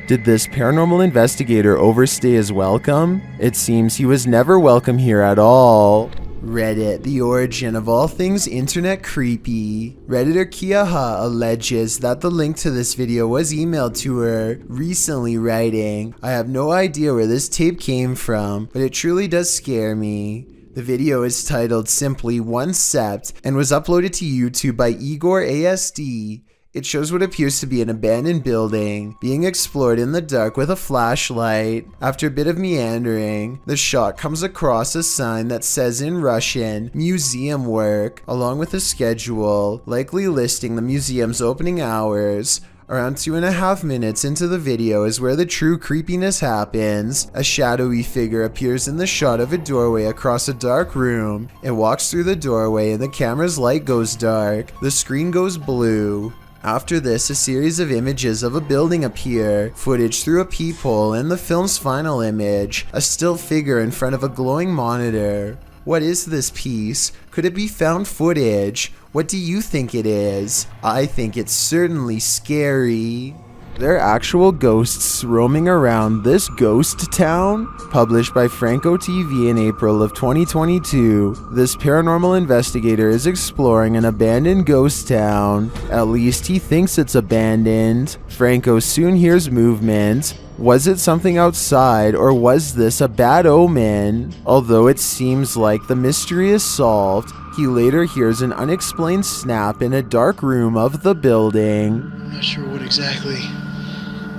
Did this paranormal investigator overstay his welcome? It seems he was never welcome here at all. Reddit, the origin of all things internet creepy. Redditor Kiaha alleges that the link to this video was emailed to her recently, writing, "I have no idea where this tape came from, but it truly does scare me." The video is titled simply One Sept and was uploaded to YouTube by Igor ASD. It shows what appears to be an abandoned building being explored in the dark with a flashlight. After a bit of meandering, the shot comes across a sign that says in Russian, "Museum Work," along with a schedule, likely listing the museum's opening hours. Around 2.5 minutes into the video is where the true creepiness happens. A shadowy figure appears in the shot of a doorway across a dark room. It walks through the doorway and the camera's light goes dark. The screen goes blue. After this, a series of images of a building appear, footage through a peephole, and the film's final image, a still figure in front of a glowing monitor. What is this piece? Could it be found footage? What do you think it is? I think it's certainly scary. There are actual ghosts roaming around this ghost town? Published by Franco TV in April of 2022, this paranormal investigator is exploring an abandoned ghost town. At least he thinks it's abandoned. Franco soon hears movement. Was it something outside, or was this a bad omen? Although it seems like the mystery is solved, he later hears an unexplained snap in a dark room of the building. I'm not sure what exactly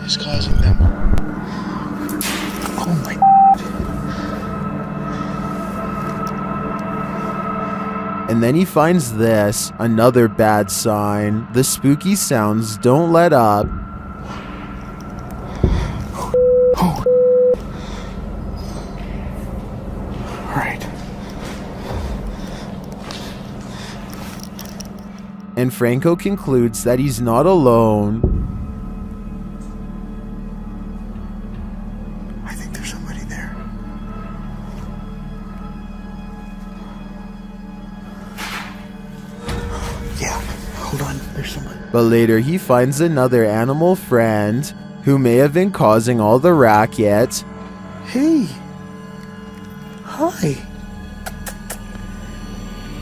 is causing them. Oh my. And then he finds this, another bad sign. The spooky sounds don't let up. Oh. All right. And Franco concludes that he's not alone. I think there's somebody there. Yeah, hold on, there's somebody. But later he finds another animal friend who may have been causing all the racket. Hey. Hi.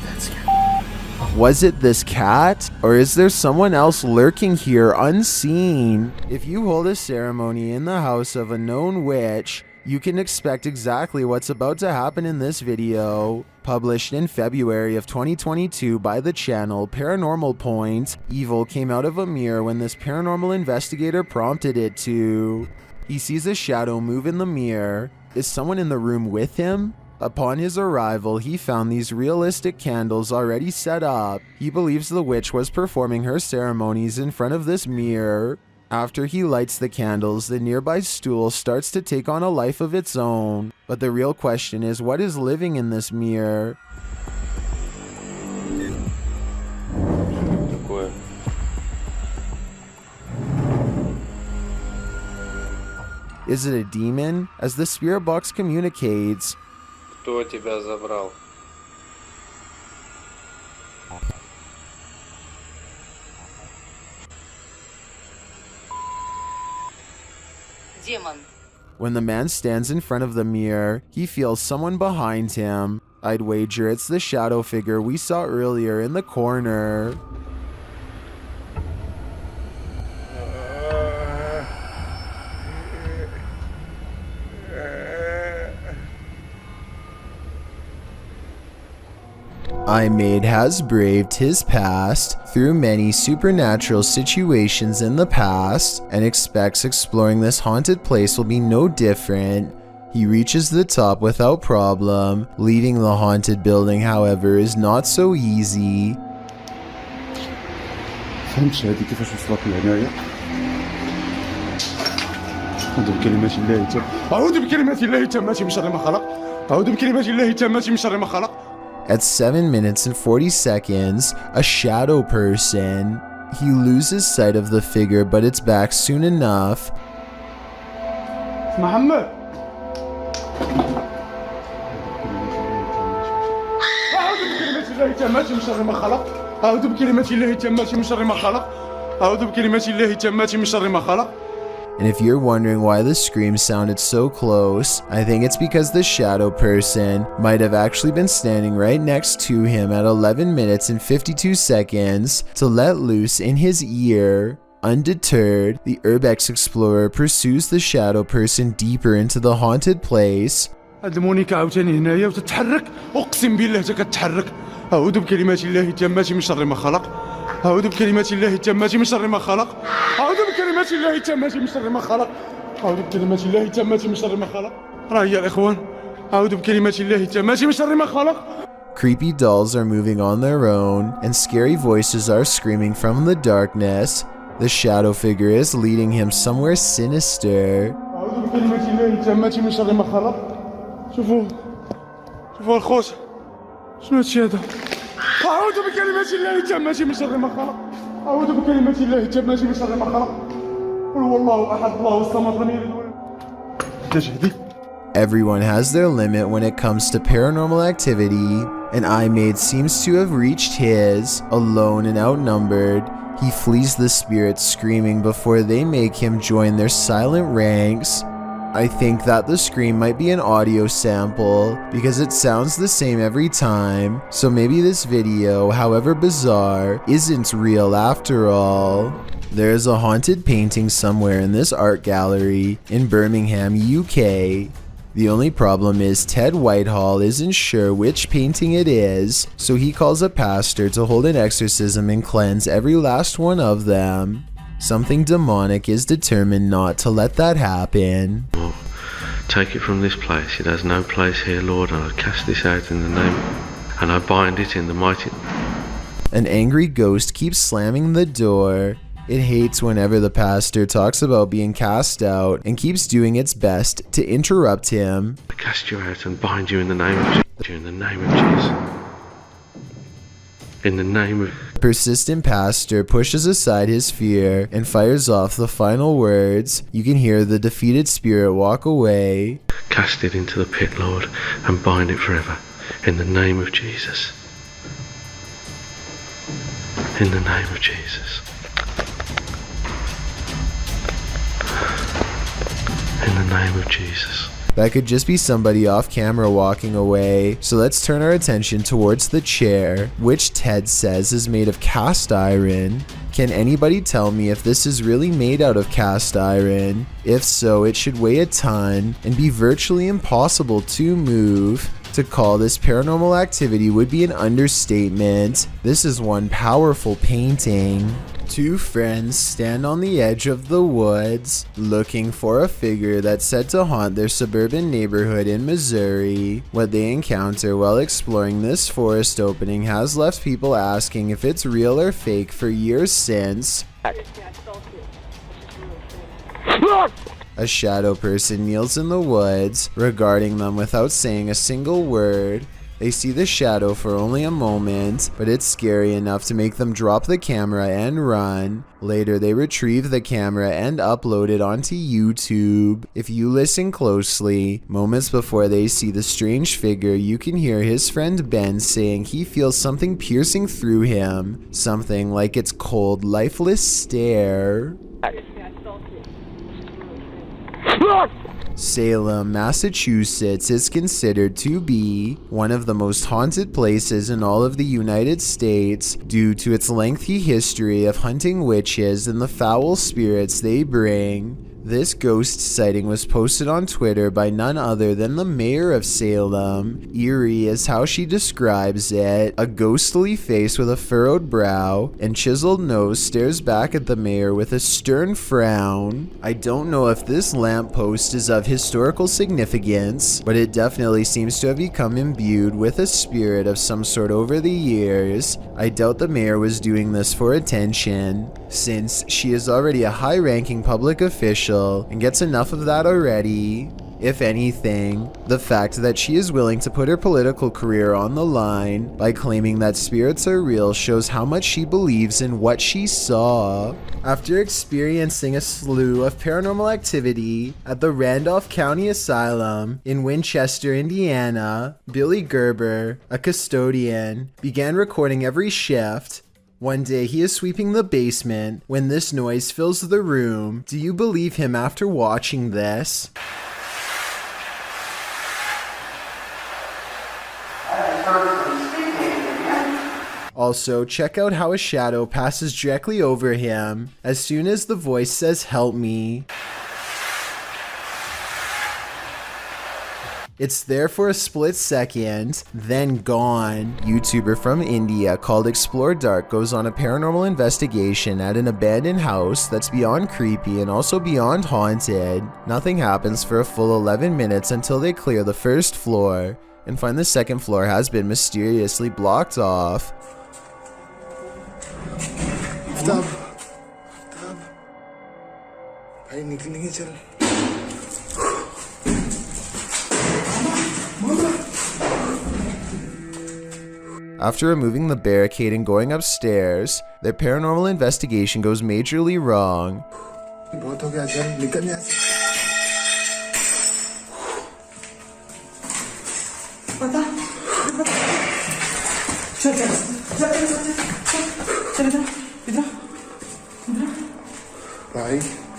That's good. Was it this cat? Or is there someone else lurking here unseen? If you hold a ceremony in the house of a known witch, you can expect exactly what's about to happen in this video. Published in February of 2022 by the channel Paranormal Point, evil came out of a mirror when this paranormal investigator prompted it to. He sees a shadow move in the mirror. Is someone in the room with him? Upon his arrival, he found these realistic candles already set up. He believes the witch was performing her ceremonies in front of this mirror. After he lights the candles, the nearby stool starts to take on a life of its own. But the real question is, what is living in this mirror? Is it a demon? As the spirit box communicates, Кто тебя забрал? Демон. when the man stands in front of the mirror, he feels someone behind him. I'd wager it's the shadow figure we saw earlier in the corner. I-Made has braved his past through many supernatural situations in the past and expects exploring this haunted place will be no different. He reaches the top without problem. Leaving the haunted building, however, is not so easy. فهمتش هذه كيفاش وصلت لهنايا؟ أعوذ بكلمات الله التامة أعوذ بكلمات الله التامة من شر ما خلق أعوذ بكلمات الله التامة من شر ما خلق. At 7 minutes and 40 seconds, a shadow person. He loses sight of the figure, but it's back soon enough. محمد أعوذ بكلمات الله التامة من شر ما خلق أعوذ بكلمات الله التامة من شر ما خلق أعوذ بكلمات الله التامة من شر ما خلق. And if you're wondering why the scream sounded so close, I think it's because the shadow person might have actually been standing right next to him at 11 minutes and 52 seconds to let loose in his ear. Undeterred, the Urbex explorer pursues the shadow person deeper into the haunted place. هاد المونيكا عاوتاني هنايا وتتحرك أقسم بالله حتى كتحرك. أعوذ بكلمات الله التامة من شر ما خلق أعوذ بكلمات الله التامة من شر ما خلق أعوذ بكلمات الله التامة من شر ما خلق أعوذ بكلمات الله التامة من شر ما خلق. راه هي الإخوان أعوذ بكلمات الله التامة من شر ما خلق. Creepy dolls are moving on their own, and scary voices are screaming from the darkness. The shadow figure is leading him somewhere sinister. أعوذ بكلمات الله التامة من شر ما خلق. شوفوا الخوت شنو هادشي هذا؟ أعوذ بكلمات الله التامة من شر ما خلق أعوذ بكلمات الله التامة من شر ما خلق. قل هو الله أحد الله الصمد لم يلد ولم Everyone has their limit when it comes to paranormal activity, An eye-maid seems to have reached his. Alone and outnumbered, he flees the spirits screaming before they make him join their silent ranks. I think that the scream might be an audio sample because it sounds the same every time, so maybe this video, however bizarre, isn't real after all. There's a haunted painting somewhere in this art gallery in Birmingham, UK. The only problem is Ted Whitehall isn't sure which painting it is, so he calls a pastor to hold an exorcism and cleanse every last one of them. Something demonic is determined not to let that happen. Take it from this place. It has no place here, Lord, and I cast this out in the name, and I bind it in the mighty... An angry ghost keeps slamming the door. It hates whenever the pastor talks about being cast out and keeps doing its best to interrupt him. I cast you out and bind you in the name of Jesus. In the name of Jesus. In the name of... Persistent pastor pushes aside his fear and fires off the final words. You can hear the defeated spirit walk away. Cast it into the pit, Lord, and bind it forever. In the name of Jesus. In the name of Jesus. In the name of Jesus. That could just be somebody off camera walking away, so let's turn our attention towards the chair, which Ted says is made of cast iron. Can anybody tell me if this is really made out of cast iron? If so, it should weigh a ton and be virtually impossible to move. To call this paranormal activity would be an understatement. This is one powerful painting. Two friends stand on the edge of the woods, looking for a figure that's said to haunt their suburban neighborhood in Missouri. What they encounter while exploring this forest opening has left people asking if it's real or fake for years since. A shadow person kneels in the woods, regarding them without saying a single word. They see the shadow for only a moment, but it's scary enough to make them drop the camera and run. Later, they retrieve the camera and upload it onto YouTube. If you listen closely, moments before they see the strange figure, you can hear his friend Ben saying he feels something piercing through him. Something like its cold, lifeless stare. Salem, Massachusetts is considered to be one of the most haunted places in all of the United States due to its lengthy history of hunting witches and the foul spirits they bring. This ghost sighting was posted on Twitter by none other than the mayor of Salem. Eerie is how she describes it. A ghostly face with a furrowed brow and chiseled nose stares back at the mayor with a stern frown. I don't know if this lamppost is of historical significance, but it definitely seems to have become imbued with a spirit of some sort over the years. I doubt the mayor was doing this for attention, since she is already a high-ranking public official and gets enough of that already. If anything, the fact that she is willing to put her political career on the line by claiming that spirits are real shows how much she believes in what she saw. After experiencing a slew of paranormal activity at the Randolph County Asylum in Winchester, Indiana, Billy Gerber, a custodian, began recording every shift. One day he is sweeping the basement when this noise fills the room. Do you believe him after watching this? Also, check out how a shadow passes directly over him as soon as the voice says "help me." It's there for a split second, then gone. YouTuber from India called Explore Dark goes on a paranormal investigation at an abandoned house that's beyond creepy and also beyond haunted. Nothing happens for a full 11 minutes until they clear the first floor and find the second floor has been mysteriously blocked off. After removing the barricade and going upstairs, their paranormal investigation goes majorly wrong.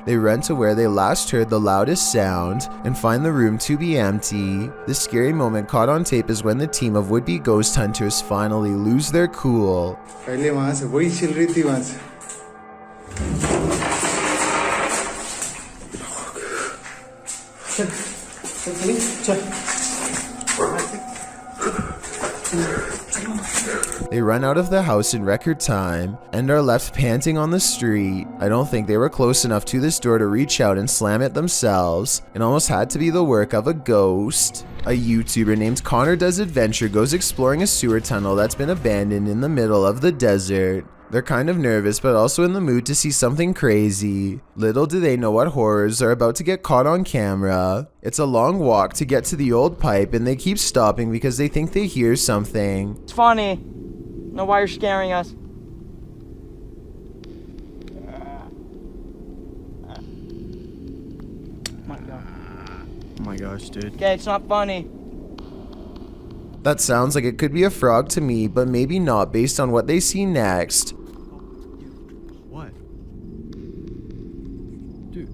They run to where they last heard the loudest sound and find the room to be empty. The scary moment caught on tape is when the team of would-be ghost hunters finally lose their cool. पहले वहाँ से वही chill रही थी वहाँ से. They run out of the house in record time and are left panting on the street. I don't think they were close enough to this door to reach out and slam it themselves. It almost had to be the work of a ghost. A YouTuber named Connor Does Adventure goes exploring a sewer tunnel that's been abandoned in the middle of the desert. They're kind of nervous but also in the mood to see something crazy. Little do they know what horrors are about to get caught on camera. It's a long walk to get to the old pipe and they keep stopping because they think they hear something. It's funny. Know why you're scaring us. Oh my gosh, dude. Okay, it's not funny. That sounds like it could be a frog to me, but maybe not based on what they see next. What? Dude.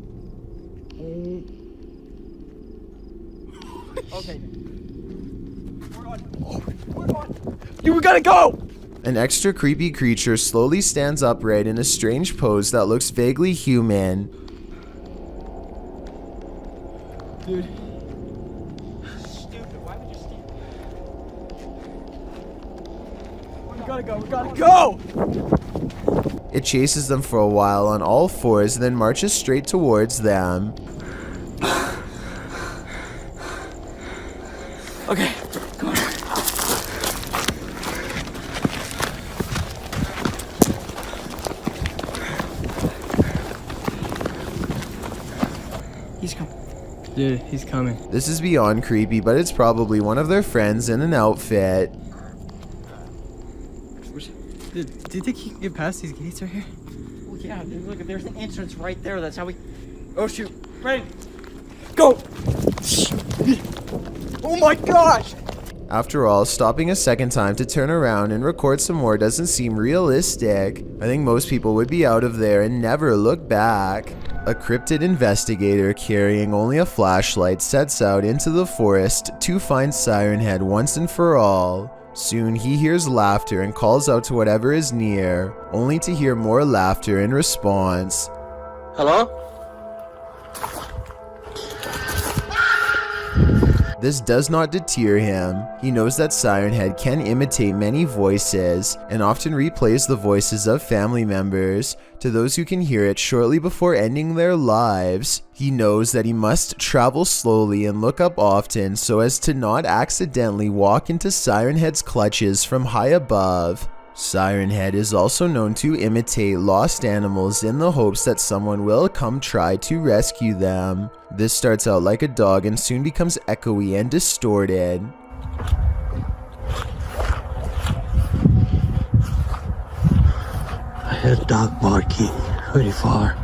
Okay. Dude, we gotta go! An extra creepy creature slowly stands upright in a strange pose that looks vaguely human. Dude. Stupid, why would you stand? We gotta go! It chases them for a while on all fours, then marches straight towards them. Okay, come on. He's coming. Dude, he's coming. This is beyond creepy, but it's probably one of their friends in an outfit. Dude, do you think he can get past these gates right here? Oh yeah, dude, look, there's an entrance right there. That's how we... Oh shoot, ready, go! Oh my gosh! After all, stopping a second time to turn around and record some more doesn't seem realistic. I think most people would be out of there and never look back. A cryptid investigator carrying only a flashlight sets out into the forest to find Siren Head once and for all. Soon he hears laughter and calls out to whatever is near, only to hear more laughter in response. Hello? This does not deter him. He knows that Siren Head can imitate many voices and often replays the voices of family members to those who can hear it shortly before ending their lives. He knows that he must travel slowly and look up often so as to not accidentally walk into Siren Head's clutches from high above. Siren Head is also known to imitate lost animals in the hopes that someone will come try to rescue them. This starts out like a dog and soon becomes echoey and distorted. I heard a dog barking very far.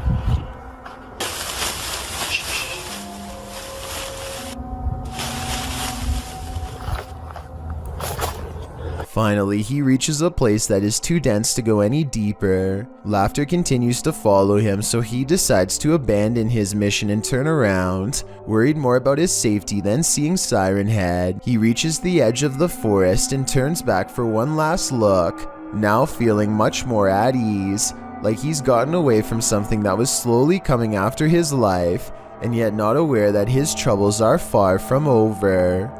Finally, he reaches a place that is too dense to go any deeper. Laughter continues to follow him, so he decides to abandon his mission and turn around. Worried more about his safety than seeing Siren Head, he reaches the edge of the forest and turns back for one last look, now feeling much more at ease, like he's gotten away from something that was slowly coming after his life, and yet not aware that his troubles are far from over.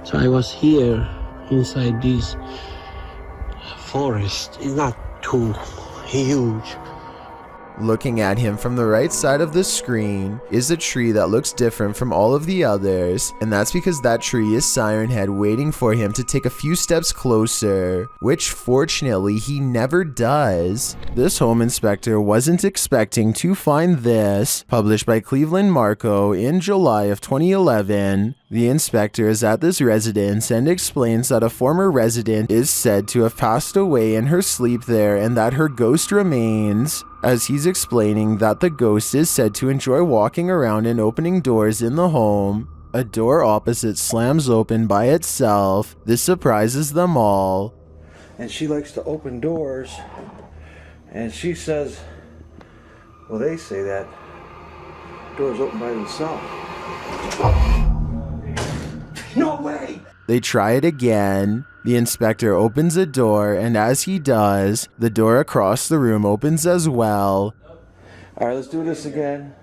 So I was here inside this forest. It's not too huge. Looking at him from the right side of the screen is a tree that looks different from all of the others, and that's because that tree is Siren Head waiting for him to take a few steps closer, which fortunately he never does. This home inspector wasn't expecting to find this, published by Cleveland Marco in July of 2011. The inspector is at this residence and explains that a former resident is said to have passed away in her sleep there and that her ghost remains. As he's explaining that the ghost is said to enjoy walking around and opening doors in the home, a door opposite slams open by itself. This surprises them all. And she likes to open doors, and she says Well, they say that doors open by themselves. No way! They try it again. The inspector opens a door, and as he does, the door across the room opens as well. All right, let's do this again.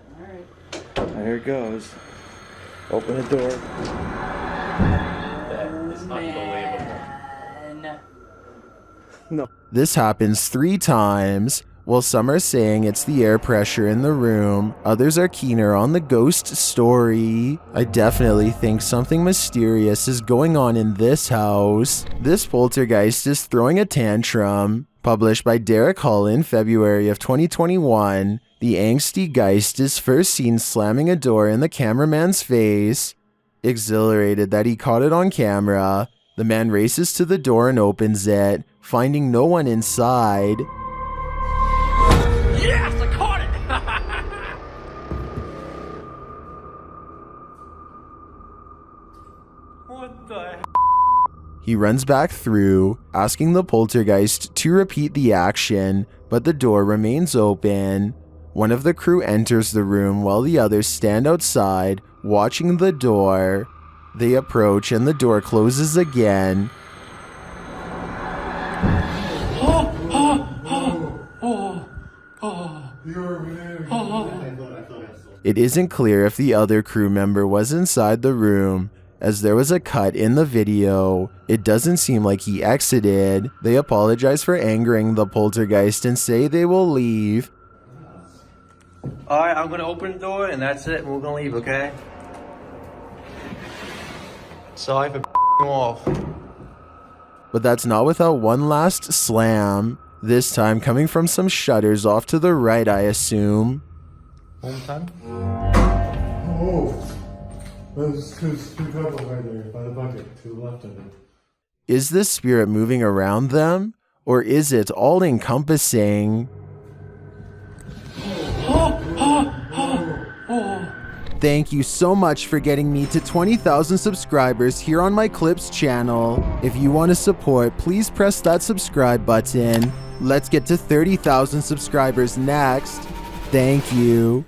All right, here it goes. Open the door. That is unbelievable. No. This happens 3 times. While some are saying it's the air pressure in the room, others are keener on the ghost story. I definitely think something mysterious is going on in this house. This poltergeist is throwing a tantrum. Published by Derek Hull in February of 2021, the angsty geist is first seen slamming a door in the cameraman's face. Exhilarated that he caught it on camera, the man races to the door and opens it, finding no one inside. Yes, I caught it! What the heck? He runs back through, asking the poltergeist to repeat the action, but the door remains open. One of the crew enters the room while the others stand outside, watching the door. They approach and the door closes again. It isn't clear if the other crew member was inside the room, as there was a cut in the video. It doesn't seem like he exited. They apologize for angering the poltergeist and say they will leave. Alright, I'm gonna open the door and that's it, and we're gonna leave, okay? Sorry for off. But that's not without one last slam, this time coming from some shutters off to the right, I assume. Home time? Oh, there's two people right there by the bucket to the left of it. Is this spirit moving around them? Or is it all-encompassing? Thank you so much for getting me to 20,000 subscribers here on my Clips channel. If you want to support, please press that subscribe button. Let's get to 30,000 subscribers next. Thank you.